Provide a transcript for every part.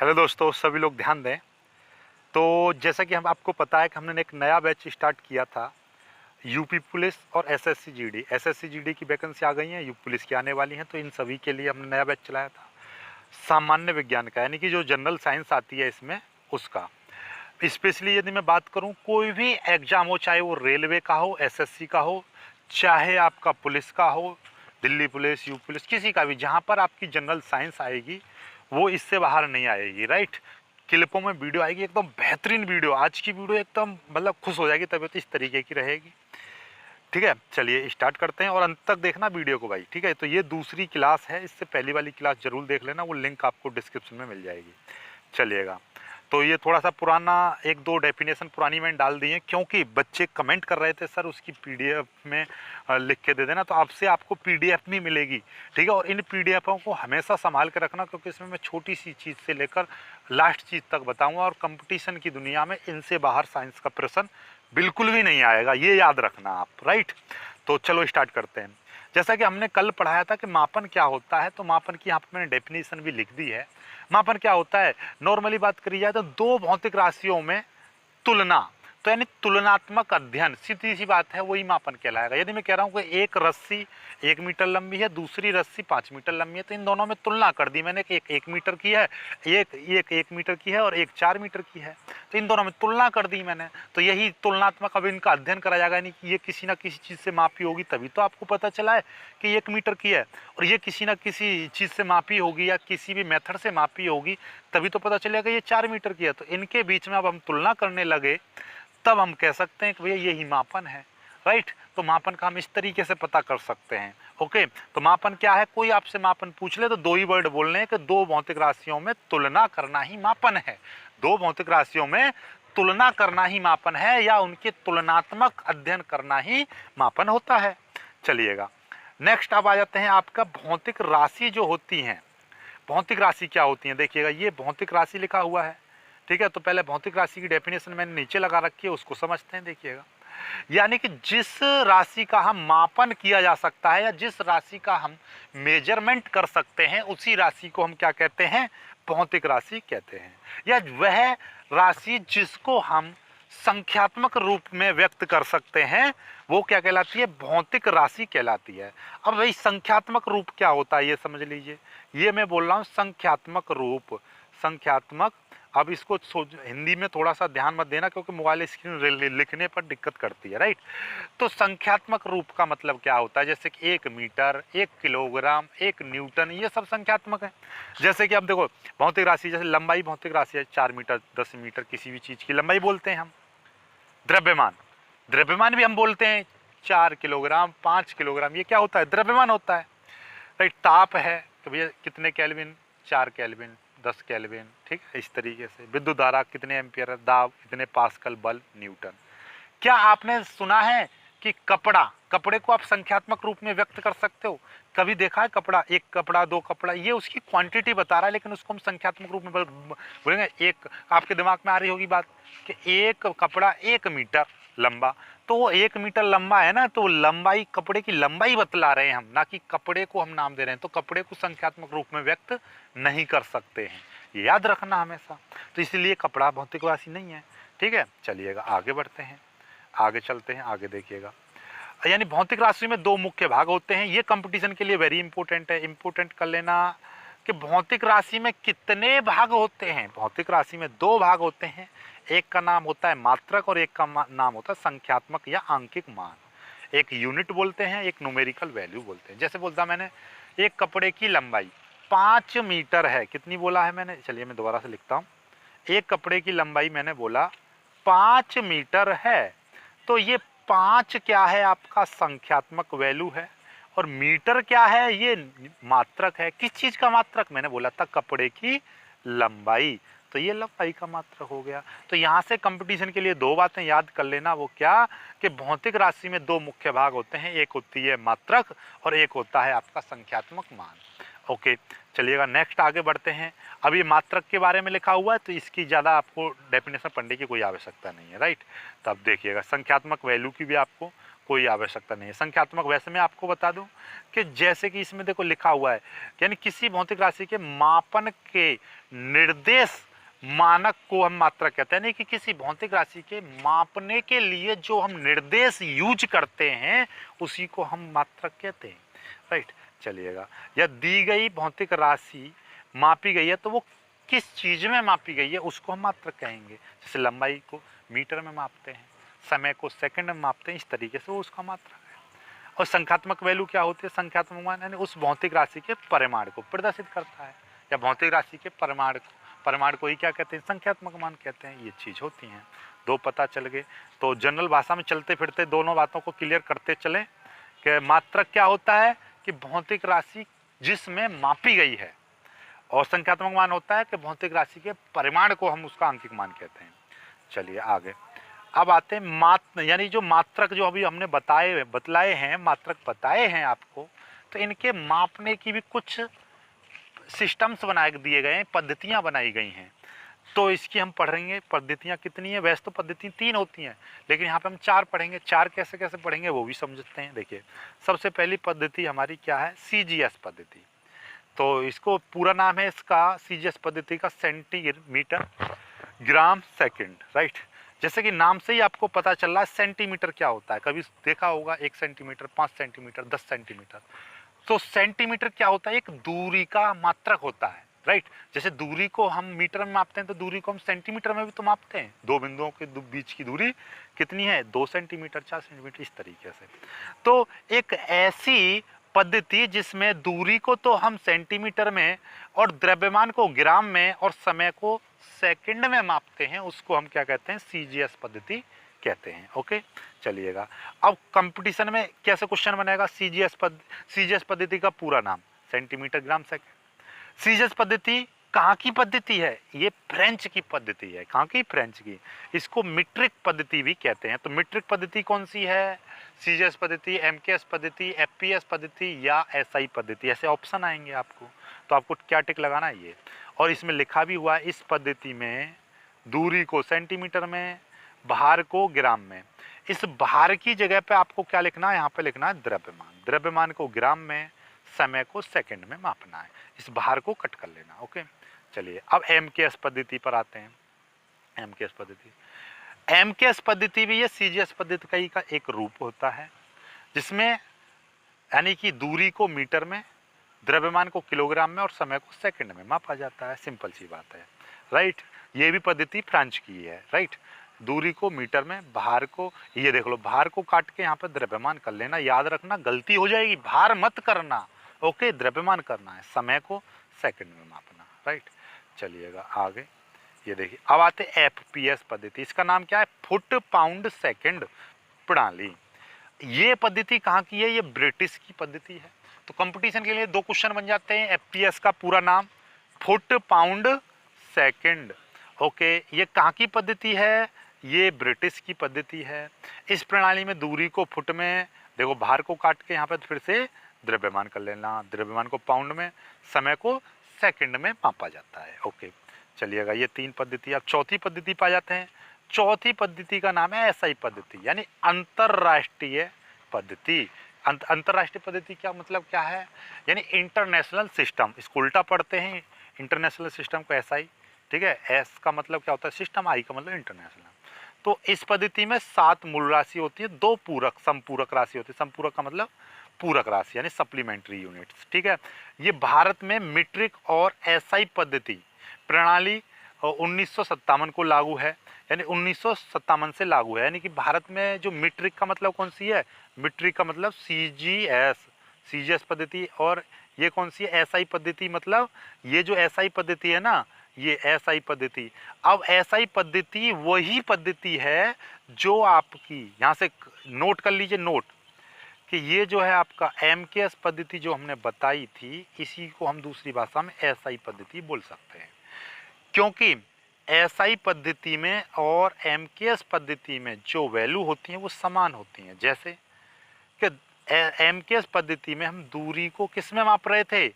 Hello दोस्तों, सभी लोग ध्यान दें। तो जैसा कि हम आपको पता है कि हमने एक नया बैच स्टार्ट किया था यूपी पुलिस और एसएससी जीडी की वैकेंसी आ गई है, यूपी पुलिस की आने वाली हैं, तो इन सभी के लिए हमने नया बैच चलाया था सामान्य विज्ञान का, यानी कि जो जनरल साइंस आती है इसमें उसका। स्पेशली यदि मैं बात करूं, कोई भी एग्जाम हो, चाहे वो रेलवे का हो, एसएससी का हो, चाहे आपका पुलिस का हो, दिल्ली पुलिस, यूपी पुलिस, किसी का भी, जहां पर आपकी जनरल साइंस आएगी वो इससे बाहर नहीं आएगी। राइट, क्लिपों में वीडियो आएगी, एकदम बेहतरीन वीडियो। आज की वीडियो एकदम मतलब खुश हो जाएगी, तबीयत इस तरीके की रहेगी। ठीक है, चलिए स्टार्ट करते हैं और अंत तक देखना वीडियो को भाई। ठीक है, तो ये दूसरी क्लास है, इससे पहली वाली क्लास जरूर देख लेना, वो लिंक आपको डिस्क्रिप्शन में मिल जाएगी। चलिएगा, तो ये थोड़ा सा पुराना, एक दो डेफिनेशन पुरानी मैंने डाल दी है, क्योंकि बच्चे कमेंट कर रहे थे सर उसकी पीडीएफ में लिख के दे देना, तो आपसे आपको पीडीएफ भी मिलेगी। ठीक है, और इन पीडीएफों को हमेशा संभाल के रखना, क्योंकि इसमें मैं छोटी सी चीज़ से लेकर लास्ट चीज़ तक बताऊंगा, और कंपटीशन की दुनिया में इनसे बाहर साइंस का प्रश्न बिल्कुल भी नहीं आएगा, ये याद रखना आप। राइट, तो चलो स्टार्ट करते हैं। जैसा कि हमने कल पढ़ाया था कि मापन क्या होता है, तो मापन की यहाँ पर मैंने डेफिनेशन भी लिख दी है। मापन क्या होता है, नॉर्मली बात करी जाए तो दो भौतिक राशियों में तुलना, तो यानी तुलनात्मक अध्ययन, सीधी सी बात है, वही मापन कहलाएगा। यदि मैं कह रहा हूँ कि एक रस्सी 1 मीटर लंबी है, दूसरी रस्सी 5 मीटर लंबी है, तो इन दोनों में तुलना कर दी मैंने कि एक 1 मीटर की है, एक 1 मीटर की है और एक 4 मीटर की है, तो इन दोनों में तुलना कर दी मैंने। तो यही तुलनात्मक, अब इनका अध्ययन करा जाएगा, यानी कि ये किसी ना किसी चीज़ से मापी होगी, तभी तो आपको पता चला है कि 1 मीटर की है, और ये किसी ना किसी चीज़ से मापी होगी या किसी भी मेथड से मापी होगी, तभी तो पता चलेगा ये 4 मीटर की है। तो इनके बीच में अब हम तुलना करने लगे, तब हम कह सकते हैं कि भैया यही मापन है। राइट, तो मापन का हम इस तरीके से पता कर सकते हैं। ओके, तो मापन क्या है, कोई आपसे मापन पूछ ले तो दो ही वर्ड बोलने हैं कि दो भौतिक राशियों में तुलना करना ही मापन है। दो भौतिक राशियों में तुलना करना ही मापन है, या उनके तुलनात्मक अध्ययन करना ही मापन होता है। चलिएगा, नेक्स्ट अब आ जाते हैं आपका भौतिक राशि जो होती हैं। भौतिक राशि क्या होती है, देखिएगा ये भौतिक राशि लिखा हुआ है। ठीक है, तो पहले भौतिक राशि की डेफिनेशन मैंने नीचे लगा रखी है, उसको समझते हैं। देखिएगा, यानी कि जिस राशि का हम मापन किया जा सकता है, या जिस राशि का हम मेजरमेंट कर सकते हैं, उसी राशि को हम क्या कहते हैं, भौतिक राशि कहते हैं। या वह राशि जिसको हम संख्यात्मक रूप में व्यक्त कर सकते हैं, वो क्या कहलाती है, भौतिक राशि कहलाती है। अब वही संख्यात्मक रूप क्या होता है ये समझ लीजिए। ये मैं बोल रहा हूँ संख्यात्मक रूप, संख्यात्मक। अब इसको हिंदी में थोड़ा सा ध्यान मत देना, क्योंकि मोबाइल स्क्रीन लिखने पर दिक्कत करती है। राइट, तो संख्यात्मक रूप का मतलब क्या होता है, जैसे कि 1 मीटर, 1 किलोग्राम, 1 न्यूटन, ये सब संख्यात्मक है। जैसे कि अब देखो, भौतिक राशि जैसे लंबाई भौतिक राशि है, 4 मीटर, 10 मीटर, किसी भी चीज़ की लंबाई बोलते हैं हम। द्रव्यमान, द्रव्यमान भी हम बोलते हैं, 4 किलोग्राम, 5 किलोग्राम, ये क्या होता है, द्रव्यमान होता है। राइट, ताप है तो भैया कितने केल्विन, 4 केल्विन, 10 केल्विन। ठीक है, इस तरीके से। विद्युत धारा कितने एम्पियर है, दाब इतने पास्कल, बल न्यूटन। क्या आपने सुना है कि कपड़ा, कपड़े को आप संख्यात्मक रूप में व्यक्त कर सकते हो? कभी देखा है कपड़ा, एक कपड़ा, दो कपड़ा, ये उसकी क्वांटिटी बता रहा है, लेकिन उसको हम संख्यात्मक रूप में बोलेंगे। एक आपके दिमाग में आ रही होगी बात कि एक कपड़ा 1 मीटर लंबा, तो वो 1 मीटर लंबा है ना, तो लंबाई, कपड़े की लंबाई बतला रहे हैं हम, ना कि कपड़े को हम नाम दे रहे हैं। तो कपड़े को संख्यात्मक रूप में व्यक्त नहीं कर सकते हैं, ये याद रखना हमेशा। तो इसलिए कपड़ा भौतिक राशि नहीं है। ठीक है, चलिएगा आगे बढ़ते हैं, आगे चलते हैं, आगे देखिएगा। यानी भौतिक राशि में दो मुख्य भाग होते हैं, ये कंपटीशन के लिए वेरी इंपॉर्टेंट है, इंपॉर्टेंट कर लेना कि भौतिक राशि में कितने भाग होते हैं। भौतिक राशि में दो भाग होते हैं, एक का नाम होता है मात्रक और एक का नाम होता है संख्यात्मक या आंकिक मान। एक यूनिट बोलते हैं, एक न्यूमेरिकल वैल्यू बोलते हैं। जैसे बोलता मैंने, एक कपड़े की लंबाई 5 मीटर है, कितनी बोला है मैंने, चलिए मैं दोबारा से लिखता हूँ। एक कपड़े की लंबाई मैंने बोला 5 मीटर है, तो ये 5 क्या है, आपका संख्यात्मक वैल्यू है, और मीटर क्या है, ये मात्रक है। किस चीज का मात्रक, मैंने बोला था कपड़े की लंबाई, तो ये लंबाई का मात्रक हो गया। तो यहाँ से कंपटीशन के लिए दो बातें याद कर लेना, वो क्या कि भौतिक राशि में दो मुख्य भाग होते हैं, एक होती है मात्रक और एक होता है आपका संख्यात्मक मान। ओके, चलिएगा नेक्स्ट आगे बढ़ते हैं। अब ये मात्रक के बारे में लिखा हुआ है, तो इसकी ज़्यादा आपको डेफिनेशन पढ़ने की कोई आवश्यकता नहीं है। राइट, तो अब देखिएगा संख्यात्मक वैल्यू की भी आपको कोई आवश्यकता नहीं है। संख्यात्मक वैसे मैं आपको बता दूं कि जैसे कि इसमें देखो लिखा हुआ है, यानी किसी भौतिक राशि के मापन के निर्देश मानक को हम मात्रक कहते हैं। यानी कि किसी भौतिक राशि के मापने के लिए जो हम निर्देश यूज करते हैं उसी को हम मात्रक कहते हैं, राइट। चलिएगा, या दी गई भौतिक राशि मापी गई है तो वो किस चीज में मापी गई है उसको हम मात्रक कहेंगे। जैसे लंबाई को मीटर में मापते हैं, समय को सेकंड में मापते हैं, इस तरीके से वो उसका मात्रक है। और संख्यात्मक वैल्यू क्या होती है? संख्यात्मक मान यानी उस भौतिक राशि के परिमाण को प्रदर्शित करता है, या भौतिक राशि के परिमाण को ही क्या कहते हैं? संख्यात्मक मान कहते हैं। ये चीज होती हैं। दो पता चल गए, तो जनरल भाषा में चलते फिरते दोनों बातों को क्लियर करते चलें कि मात्रक क्या होता है कि भौतिक राशि जिसमें मापी गई है, और संख्यात्मक मान होता है कि भौतिक राशि के परिमाण को हम उसका आंकिक मान कहते हैं। चलिए आगे, अब आते हैं मात्र, यानी जो मात्रक जो अभी हमने बतलाए हैं, मात्रक बताए हैं आपको, तो इनके मापने की भी कुछ सिस्टम्स बनाए दिए गए हैं, पद्धतियां बनाई गई हैं। तो इसकी हम पढ़ेंगे पद्धतियां कितनी है। वैसे तो पद्धति 3 होती हैं, लेकिन यहाँ पे हम 4 पढ़ेंगे। 4 कैसे कैसे पढ़ेंगे वो भी समझते हैं। देखिए, सबसे पहली पद्धति हमारी क्या है? CGS पद्धति। तो इसको पूरा नाम है इसका CGS पद्धति का सेंटीमीटर ग्राम सेकंड, राइट। जैसे कि नाम से ही आपको पता चल रहा है सेंटीमीटर क्या होता है। कभी देखा होगा 1 सेंटीमीटर, 5 सेंटीमीटर, 10 सेंटीमीटर। तो सेंटीमीटर क्या होता है? एक दूरी का मात्रक होता है, राइट। जैसे दूरी को हम मीटर में मापते हैं तो दूरी को हम सेंटीमीटर में भी तो मापते हैं। दो बिंदुओं के बीच की दूरी कितनी है? 2 सेंटीमीटर, 4 सेंटीमीटर, इस तरीके से। तो एक ऐसी पद्धति जिसमें दूरी को तो हम सेंटीमीटर में और द्रव्यमान को ग्राम में और समय को सेकंड में मापते हैं, उसको हम क्या कहते हैं? CGS पद्धति कहते हैं। ओके, चलिएगा। अब कंपटीशन में कैसे क्वेश्चन बनेगा? CGS पद्धति का पूरा नाम सेंटीमीटर ग्राम सेकंड। CGS पद्धति कहाँ की पद्धति है? ये फ्रेंच की पद्धति है। कहाँ की? फ्रेंच की। इसको मीट्रिक पद्धति भी कहते हैं। तो मीट्रिक पद्धति कौन सी है? CGS पद्धति, MKS पद्धति, FPS पद्धति या SI पद्धति। ऐसे ऑप्शन आएंगे आपको, तो आपको क्या टिक लगाना है ये। और इसमें लिखा भी हुआ है इस पद्धति में दूरी को सेंटीमीटर में, भार को ग्राम में। इस भार की जगह पे आपको क्या लिखना है? यहाँ पे लिखना है द्रव्यमान। द्रव्यमान को ग्राम में, समय को सेकंड में मापना है। इस भार को कट कर लेना। ओके, चलिए अब MKS पद्धति पर आते हैं। MKS पद्धति भी ये CGS पद्धति का एक रूप होता है, जिसमें यानी कि दूरी को मीटर में, द्रव्यमान को किलोग्राम में और समय को सेकंड में मापा जाता है। सिंपल सी बात है, राइट। ये भी पद्धति फ्रांस की है, राइट। दूरी को मीटर में, भार को, ये देख लो, भार को काट के यहाँ पे द्रव्यमान कर लेना। याद रखना, गलती हो जाएगी, भार मत करना। ओके, द्रव्यमान करना है, समय को सेकंड में मापना, राइट। चलिएगा आगे, ये देखिए अब आते FPS पद्धति। इसका नाम क्या है? फुट पाउंड सेकंड प्रणाली। ये पद्धति कहाँ की है? ये ब्रिटिश की पद्धति है। तो कंपटीशन के लिए 2 क्वेश्चन बन जाते हैं। FPS का पूरा नाम फुट पाउंड सेकंड। ओके, ये कहाँ की पद्धति है? ये ब्रिटिश की पद्धति है। इस प्रणाली में दूरी को फुट में, देखो भार को काट के यहाँ पर फिर से द्रव्यमान कर लेना, द्रव्यमान को पाउंड में, समय को सेकंड में मापा जाता है। ओके, चलिएगा, ये 3 पद्धति। अब चौथी पद्धति पा जाते हैं। चौथी पद्धति का नाम है SI पद्धति, यानी अंतरराष्ट्रीय पद्धति। अंतरराष्ट्रीय पद्धति क्या मतलब क्या है? यानी इंटरनेशनल सिस्टम। इसको उल्टा पढ़ते हैं, इंटरनेशनल सिस्टम को SI, ठीक है। S का मतलब क्या होता है? सिस्टम, I का मतलब इंटरनेशनल। तो इस पद्धति में 7 मूल राशि होती है, 2 पूरक संपूरक राशि होती है। संपूरक का मतलब पूरक राशि, यानी सप्लीमेंट्री यूनिट्स, ठीक है। ये भारत में मीट्रिक और SI पद्धति प्रणाली 1957 को लागू है, यानी 1957 से लागू है। यानी कि भारत में जो मीट्रिक का मतलब कौन सी है? मीट्रिक का मतलब CGS पद्धति। और ये कौन सी है? SI पद्धति। मतलब ये जो SI पद्धति है ना, ये SI पद्धति। अब SI पद्धति वही पद्धति है जो आपकी, यहाँ से नोट कर लीजिए, नोट कि ये जो है आपका MKS पद्धति जो हमने बताई थी, इसी को हम दूसरी भाषा में SI पद्धति बोल सकते हैं। क्योंकि SI पद्धति में और MKS पद्धति में जो वैल्यू होती हैं वो समान होती हैं। जैसे कि MKS पद्धति में हम दूरी को किस में माप रहे थे?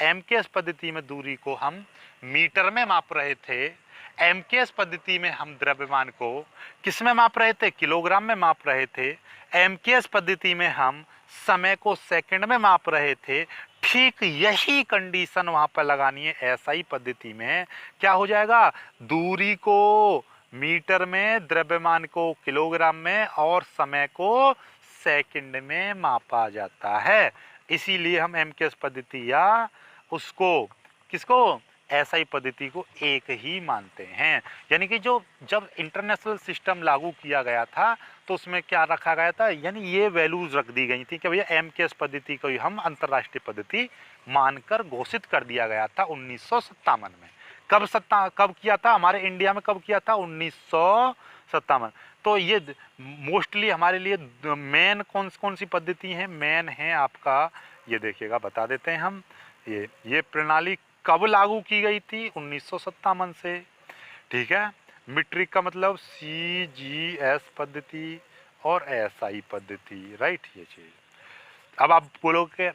MKS पद्धति में दूरी को हम मीटर में माप रहे थे। एमकेएस पद्धति में हम द्रव्यमान को किस में माप रहे थे, किलोग्राम में माप रहे थे। एमकेएस पद्धति में हम समय को सेकंड में माप रहे थे। ठीक यही कंडीशन वहां पर लगानी है एसआई पद्धति में। क्या हो जाएगा, दूरी को मीटर में, द्रव्यमान को किलोग्राम में और समय को सेकंड में मापा जाता है। इसीलिए हम एमकेएस पद्धति या उसको किसको, एसआई पद्धति को एक ही मानते हैं। यानी कि जो जब इंटरनेशनल सिस्टम लागू किया गया था तो उसमें क्या रखा गया था, यानी ये वैल्यूज रख दी गई थी कि भैया एमकेएस पद्धति को ही हम अंतर्राष्ट्रीय पद्धति मानकर घोषित कर दिया गया था 1957 में। कब किया था हमारे इंडिया में, कब किया था, 1957। तो ये मोस्टली हमारे लिए मेन कौन सी पद्धति है, मेन है आपका, ये देखिएगा बता देते हैं हम। ये प्रणाली कब लागू की गई थी, 1957 से। ठीक है, मीट्रिक का मतलब CGS पद्धति और SI पद्धति, राइट। ये चीज अब आप बोलोगे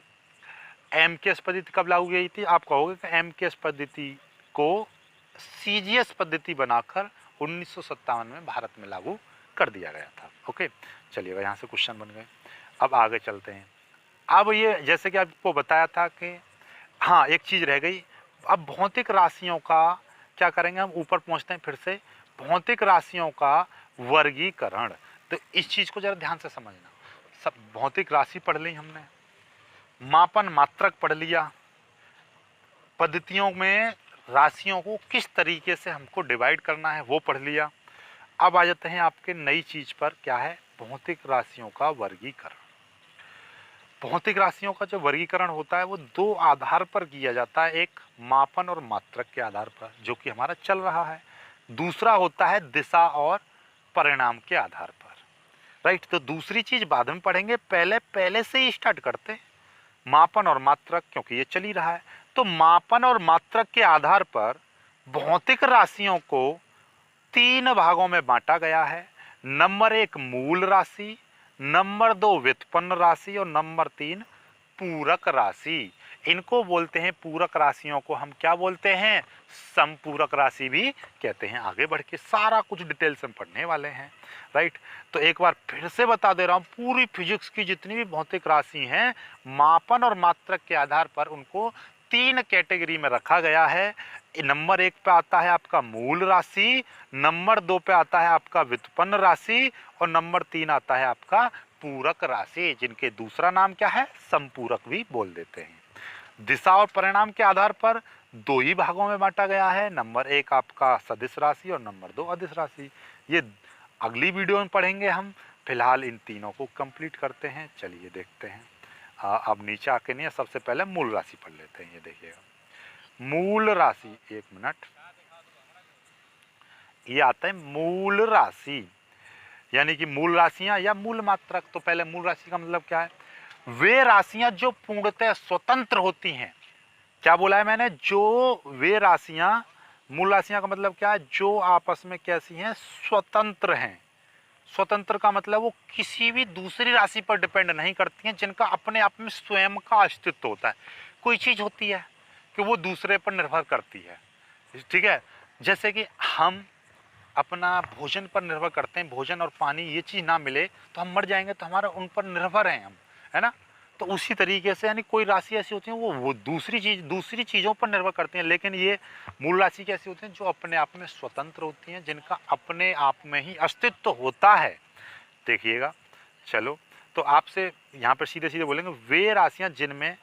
एमकेएस पद्धति कब लागू की गई थी, आप कहोगे कि एमकेएस पद्धति को CGS पद्धति बनाकर 1957 में भारत में लागू कर दिया गया था। ओके, चलिएगा, यहाँ से क्वेश्चन बन गए। अब आगे चलते हैं। अब ये जैसे कि आपको बताया था कि हाँ एक चीज़ रह गई। अब भौतिक राशियों का क्या करेंगे हम, ऊपर पहुँचते हैं फिर से। भौतिक राशियों का वर्गीकरण, तो इस चीज़ को जरा ध्यान से समझना। सब भौतिक राशि पढ़ ली हमने, मापन मात्रक पढ़ लिया, पद्धतियों में राशियों को किस तरीके से हमको डिवाइड करना है वो पढ़ लिया। अब आ जाते हैं आपके नई चीज़ पर, क्या है, भौतिक राशियों का वर्गीकरण। भौतिक राशियों का जो वर्गीकरण होता है वो दो आधार पर किया जाता है, एक मापन और मात्रक के आधार पर जो कि हमारा चल रहा है, दूसरा होता है दिशा और परिणाम के आधार पर, राइट। तो दूसरी चीज बाद में पढ़ेंगे, पहले से ही स्टार्ट करते हैं मापन और मात्रक, क्योंकि ये चल ही रहा है। तो मापन और मात्रक के आधार पर भौतिक राशियों को 3 भागों में बांटा गया है। नंबर 1 मूल राशि, नंबर 2 व्युत्पन्न राशि और नंबर 3 पूरक राशि। इनको बोलते हैं, पूरक राशियों को हम क्या बोलते हैं, समपूरक राशि भी कहते हैं। आगे बढ़ के सारा कुछ डिटेल से हम पढ़ने वाले हैं, राइट। तो एक बार फिर से बता दे रहा हूँ, पूरी फिजिक्स की जितनी भी भौतिक राशि हैं मापन और मात्रक के आधार पर उनको 3 कैटेगरी में रखा गया है। नंबर 1 पे आता है आपका मूल राशि, नंबर 2 पे आता है आपका व्युत्पन्न राशि और नंबर 3 आता है आपका पूरक राशि, जिनके दूसरा नाम क्या है, समपूरक भी बोल देते हैं। दिशा और परिणाम के आधार पर 2 ही भागों में बांटा गया है, नंबर 1 आपका सदिश राशि और नंबर 2 अदिश राशि। ये अगली वीडियो में पढ़ेंगे हम, फिलहाल इन तीनों को कंप्लीट करते हैं। चलिए देखते हैं। अब नीचे आके नहीं, सबसे पहले मूल राशि पढ़ लेते हैं। ये देखिएगा मूल राशि, 1 मिनट, ये आता है मूल राशि, यानी कि मूल राशियां या मूल मात्रक। तो पहले मूल राशि का मतलब क्या है, वे राशियां जो पूर्णतः स्वतंत्र होती हैं। क्या बोला है मैंने, जो वे राशियां, मूल राशियां का मतलब क्या है, जो आपस में कैसी हैं, स्वतंत्र हैं। स्वतंत्र का मतलब वो किसी भी दूसरी राशि पर डिपेंड नहीं करती हैं, जिनका अपने आप में स्वयं का अस्तित्व होता है। कोई चीज होती है कि वो दूसरे पर निर्भर करती है, ठीक है। जैसे कि हम अपना भोजन पर निर्भर करते हैं, भोजन और पानी ये चीज़ ना मिले तो हम मर जाएंगे, तो हमारा उन पर निर्भर हैं हम, है ना। तो उसी तरीके से यानी कोई राशि ऐसी होती है वो दूसरी चीज़ों पर निर्भर करती हैं, लेकिन ये मूल राशि कैसी होती हैं, जो अपने आप में स्वतंत्र होती हैं, जिनका अपने आप में ही अस्तित्व होता है। देखिएगा, चलो तो आपसे यहाँ पर सीधे सीधे बोलेंगे, वे राशियाँ जिनमें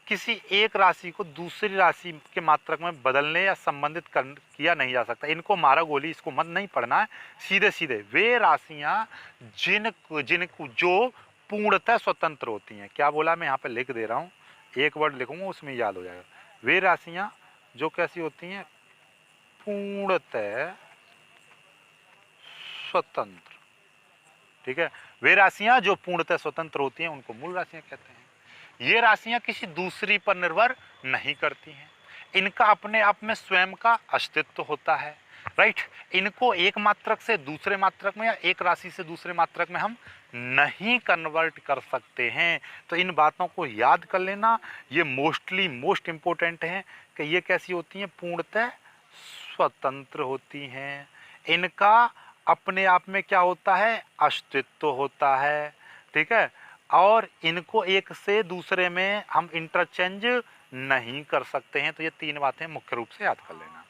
किसी एक राशि को दूसरी राशि के मात्रक में बदलने या संबंधित किया नहीं जा सकता। इनको मारा गोली, इसको मत नहीं पढ़ना है, सीधे सीधे वे राशियां जिनको जो पूर्णतः स्वतंत्र होती हैं। क्या बोला, मैं यहाँ पे लिख दे रहा हूँ, एक वर्ड लिखूंगा उसमें याद हो जाएगा। वे राशियां जो कैसी होती हैं, पूर्णतः स्वतंत्र, ठीक है। वे राशियां जो पूर्णतः स्वतंत्र होती हैं उनको मूल राशियां कहते हैं। ये राशियां किसी दूसरी पर निर्भर नहीं करती हैं, इनका अपने आप में स्वयं का अस्तित्व होता है, राइट। इनको एक मात्रक से दूसरे मात्रक में या एक राशि से दूसरे मात्रक में हम नहीं कन्वर्ट कर सकते हैं। तो इन बातों को याद कर लेना, ये मोस्ट इंपॉर्टेंट है कि ये कैसी होती हैं, पूर्णतः स्वतंत्र होती हैं, इनका अपने आप में क्या होता है, अस्तित्व होता है, ठीक है, और इनको एक से दूसरे में हम इंटरचेंज नहीं कर सकते हैं। तो ये तीन बातें मुख्य रूप से याद कर लेना।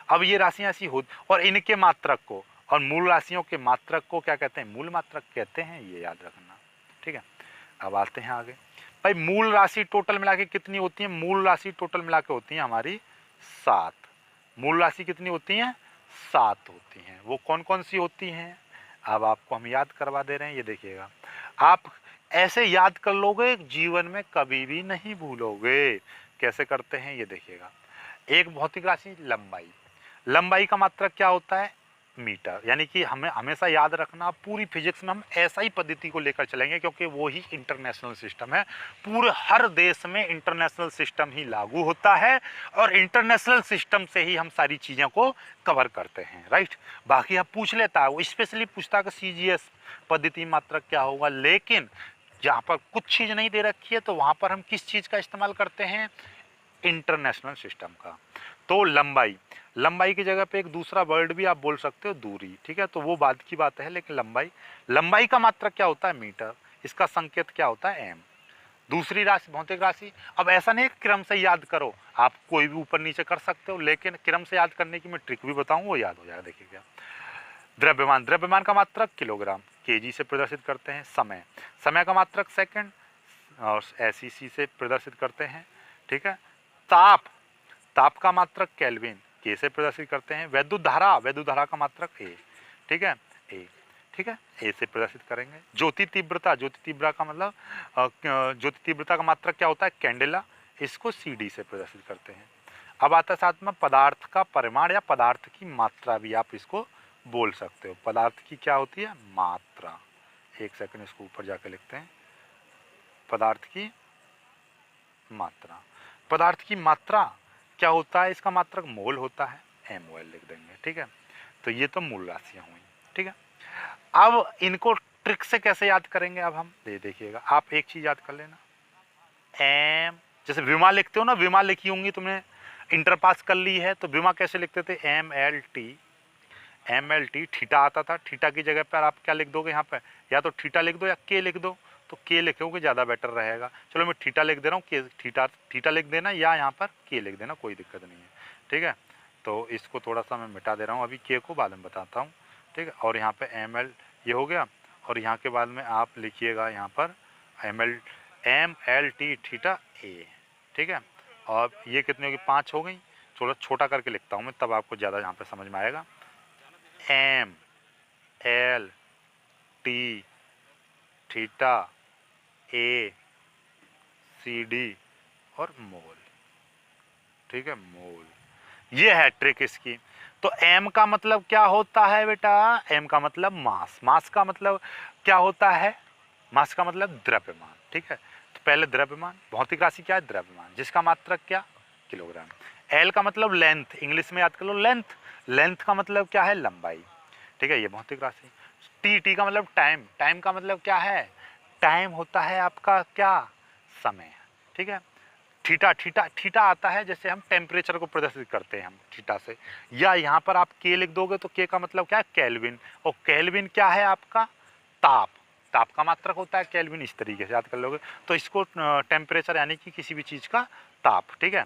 अब ये राशियां ऐसी हो, और इनके मात्रक को और मूल राशियों के मात्रक को क्या कहते हैं, मूल मात्रक कहते हैं, ये याद रखना, ठीक है। अब आते हैं आगे। भाई मूल राशि टोटल मिला के कितनी होती है, मूल राशि टोटल मिला के होती है हमारी 7। मूल राशि कितनी होती है, 7 होती हैं। वो कौन कौन सी होती हैं, अब आपको हम याद करवा दे रहे हैं, ये देखिएगा। आप ऐसे याद कर लोगे, जीवन में कभी भी नहीं भूलोगे। कैसे करते हैं ये देखिएगा। एक भौतिक राशि लंबाई, लंबाई का मात्रक क्या होता है, मीटर। यानी कि हमें हमेशा याद रखना, पूरी फिजिक्स में हम ऐसा ही पद्धति को लेकर चलेंगे, क्योंकि वो ही इंटरनेशनल सिस्टम है। पूरे हर देश में इंटरनेशनल सिस्टम ही लागू होता है, और इंटरनेशनल सिस्टम से ही हम सारी चीज़ों को कवर करते हैं, राइट। बाकी आप पूछ लेता है, वो स्पेशली पूछता है कि CGS पद्धति मात्रक क्या होगा, लेकिन जहाँ पर कुछ चीज़ नहीं दे रखी है तो वहाँ पर हम किस चीज़ का इस्तेमाल करते हैं, इंटरनेशनल सिस्टम का। तो लंबाई, लंबाई की जगह पे एक दूसरा वर्ड भी आप बोल सकते हो, दूरी, ठीक है, तो वो बाद की बात है, लेकिन लंबाई, लंबाई का मात्रक क्या होता है, मीटर। इसका संकेत क्या होता है, एम। दूसरी राशि भौतिक राशि, अब ऐसा नहीं क्रम से याद करो, आप कोई भी ऊपर नीचे कर सकते हो, लेकिन क्रम से याद करने की मैं ट्रिक भी बताऊँ, वो याद हो जाएगा। देखिए क्या, द्रव्यमान, द्रव्यमान का मात्रक किलोग्राम, केजी से प्रदर्शित करते हैं। समय, समय का मात्रक सेकंड और SEC से प्रदर्शित करते हैं, ठीक है। ताप, ताप का मात्रक केल्विन, के से प्रदर्शित करते हैं। वैद्युत धारा, वैद्युत धारा का मात्रक ए, ठीक है, ए, ठीक है, ए से प्रदर्शित करेंगे। ज्योति तीव्रता, ज्योति तीव्रता का मतलब ज्योति तीव्रता का मात्रक क्या होता है, कैंडेला, इसको CD से प्रदर्शित करते हैं। अब आता है साथ में पदार्थ का परिमाण या पदार्थ की मात्रा भी आप इसको बोल सकते हो। पदार्थ की क्या होती है, मात्रा। एक सेकंड, इसको ऊपर जाकर लिखते हैं, पदार्थ की मात्रा। पदार्थ की मात्रा क्या होता है, इसका मात्रक मोल होता है, MOL लिख देंगे, ठीक है। तो ये तो मूल राशियां हुई, ठीक है। अब इनको ट्रिक से कैसे याद करेंगे, अब हम देखिएगा। आप एक चीज याद कर लेना, एम, जैसे विमा लिखते हो ना, विमा लिखी होंगी तुमने, इंटर पास कर ली है, तो विमा कैसे लिखते थे, MLT, MLT। थीटा आता था, थीटा की जगह पर आप क्या लिख दोगे यहाँ पे, या तो थीटा लिख दो या के लिख दो, तो के लिखोगे ज़्यादा बेटर रहेगा। चलो मैं थीटा लिख दे रहा हूँ, के थीटा, थीटा लिख देना, या यहाँ पर के लिख देना, कोई दिक्कत नहीं है, ठीक है। तो इसको थोड़ा सा मैं मिटा दे रहा हूँ, अभी के को बाद में बताता हूँ, ठीक है। और यहाँ पे ML ये हो गया, और यहाँ के बाद में आप लिखिएगा यहाँ पर MLT थीटा ए, ठीक है। और ये कितनी होगी, 5 हो गई। चलो छोटा करके लिखता हूँ मैं, तब आपको ज़्यादा यहाँ पर समझ में आएगा। MLT थीटा A CD और मोल, ठीक है, मोल। ये है ट्रिक इसकी। तो M का मतलब क्या होता है बेटा, M का मतलब मास, मास का मतलब क्या होता है, मास का मतलब द्रव्यमान, ठीक है। तो पहले द्रव्यमान, भौतिक राशि क्या है, द्रव्यमान, जिसका मात्रक क्या, किलोग्राम। L का मतलब लेंथ, इंग्लिश में याद कर लो, लेंथ, लेंथ का मतलब क्या है, लंबाई, ठीक है, ये भौतिक राशि। T का मतलब टाइम, टाइम का मतलब क्या है, टाइम होता है आपका क्या, समय, ठीक है। थीटा, थीटा, थीटा आता है जैसे हम टेम्परेचर को प्रदर्शित करते हैं हम थीटा से, या यहाँ पर आप के लिख दोगे, तो के का मतलब क्या है, केल्विन, और केल्विन क्या है आपका, ताप, ताप का मात्रक होता है केल्विन, इस तरीके से याद कर लोगे। तो इसको टेम्परेचर यानी कि किसी भी चीज़ का ताप, ठीक है।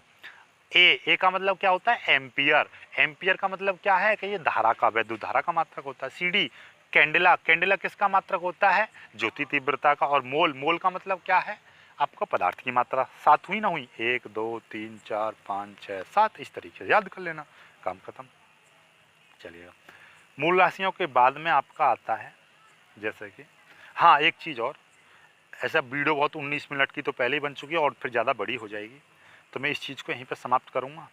ए का मतलब क्या होता है, एम्पियर, एम्पियर का मतलब क्या है कि ये धारा का, वैद्युत धारा का मात्रक होता है। CD कैंडेला, कैंडेला किसका मात्रक होता है, ज्योति तीव्रता का। और मोल, मोल का मतलब क्या है, आपका पदार्थ की मात्रा। 7 हुई ना हुई, 1 2 3 4 5 6 7, इस तरीके से याद कर लेना, काम खत्म। चलिएगा, मूल राशियों के बाद में आपका आता है जैसे कि, हाँ एक चीज़ और, ऐसा वीडियो बहुत 19 मिनट की तो पहले ही बन चुकी है और फिर ज़्यादा बड़ी हो जाएगी, तो मैं इस चीज़ को यहीं पर समाप्त करूँगा।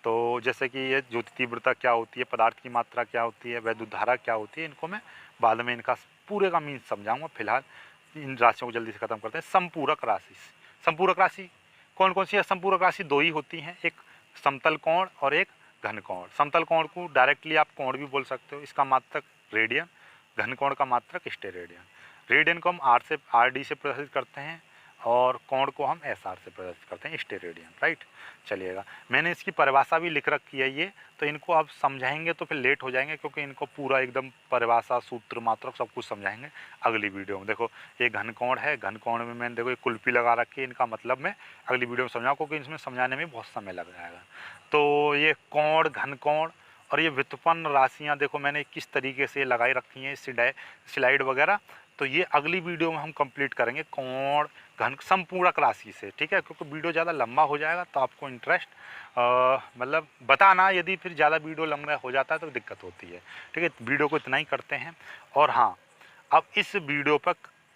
तो जैसे कि ये ज्योति तीव्रता क्या होती है, पदार्थ की मात्रा क्या होती है, वैद्युत धारा क्या होती है, इनको मैं बाद में इनका पूरे का मीन्स समझाऊंगा। फिलहाल इन राशियों को जल्दी से खत्म करते हैं। संपूरक राशि, संपूरक राशि कौन कौन सी है, संपूरक राशि 2 ही होती हैं, एक समतल कोण और एक घन कोण। समतल कोण को डायरेक्टली आप कोण भी बोल सकते हो, इसका मात्रक रेडियन, घन कोण का मात्रक स्टेरेडियन। रेडियन को हम RD से प्रदर्शित करते हैं, और कोण को हम SR से प्रदर्शित करते हैं, स्टेरेडियन, राइट। चलिएगा, मैंने इसकी परिभाषा भी लिख रखी है ये, तो इनको आप समझाएंगे तो फिर लेट हो जाएंगे, क्योंकि इनको पूरा एकदम परिभाषा, सूत्र, मात्रक सब कुछ समझाएंगे अगली वीडियो में। देखो ये घनकोण है, घनकोण में मैंने देखो ये कुल्फी लगा रखी है, इनका मतलब मैं अगली वीडियो में समझाऊँ, क्योंकि इसमें समझाने में बहुत समय लग जाएगा। तो ये कोण, घनकोण और ये व्युत्पन्न राशियाँ देखो मैंने किस तरीके से लगाई रखी हैं, स्लाइड वगैरह, तो ये अगली वीडियो में हम कंप्लीट करेंगे कोण घन संपूरक राशि से, ठीक है। क्योंकि वीडियो ज़्यादा लंबा हो जाएगा तो आपको इंटरेस्ट मतलब बताना, यदि फिर ज़्यादा वीडियो लंबा हो जाता है तो दिक्कत होती है, ठीक है। वीडियो को इतना ही करते हैं। और हाँ, अब इस वीडियो पर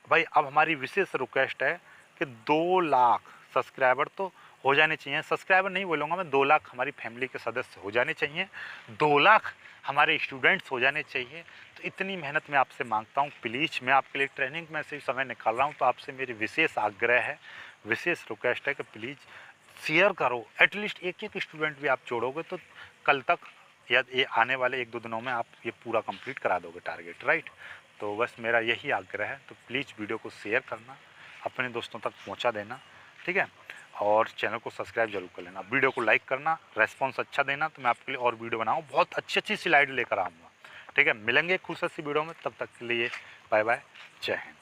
भाई अब हमारी विशेष रिक्वेस्ट है कि 2 लाख सब्सक्राइबर तो हो जाने चाहिए। सब्सक्राइबर नहीं बोलूँगा मैं, 2 लाख हमारी फैमिली के सदस्य हो जाने चाहिए, 2 लाख हमारे स्टूडेंट्स हो जाने चाहिए। तो इतनी मेहनत मैं आपसे मांगता हूँ, प्लीज़। मैं आपके लिए ट्रेनिंग में से समय निकाल रहा हूँ, तो आपसे मेरी विशेष आग्रह है, विशेष रिक्वेस्ट है कि प्लीज़ शेयर करो। एटलीस्ट एक स्टूडेंट भी आप जोड़ोगे तो कल तक या ये आने वाले 1-2 दिनों में आप ये पूरा कंप्लीट करा दोगे टारगेट, राइट। तो बस मेरा यही आग्रह है। तो प्लीज़ वीडियो को शेयर करना, अपने दोस्तों तक पहुंचा देना, ठीक है। और चैनल को सब्सक्राइब जरूर कर लेना, वीडियो को लाइक करना, रेस्पॉन्स अच्छा देना, तो मैं आपके लिए और वीडियो बनाऊँ, बहुत अच्छी स्लाइड लेकर आऊँगा, ठीक है। मिलेंगे खुश सी वीडियो में, तब तक के लिए बाय बाय, जय हिंद।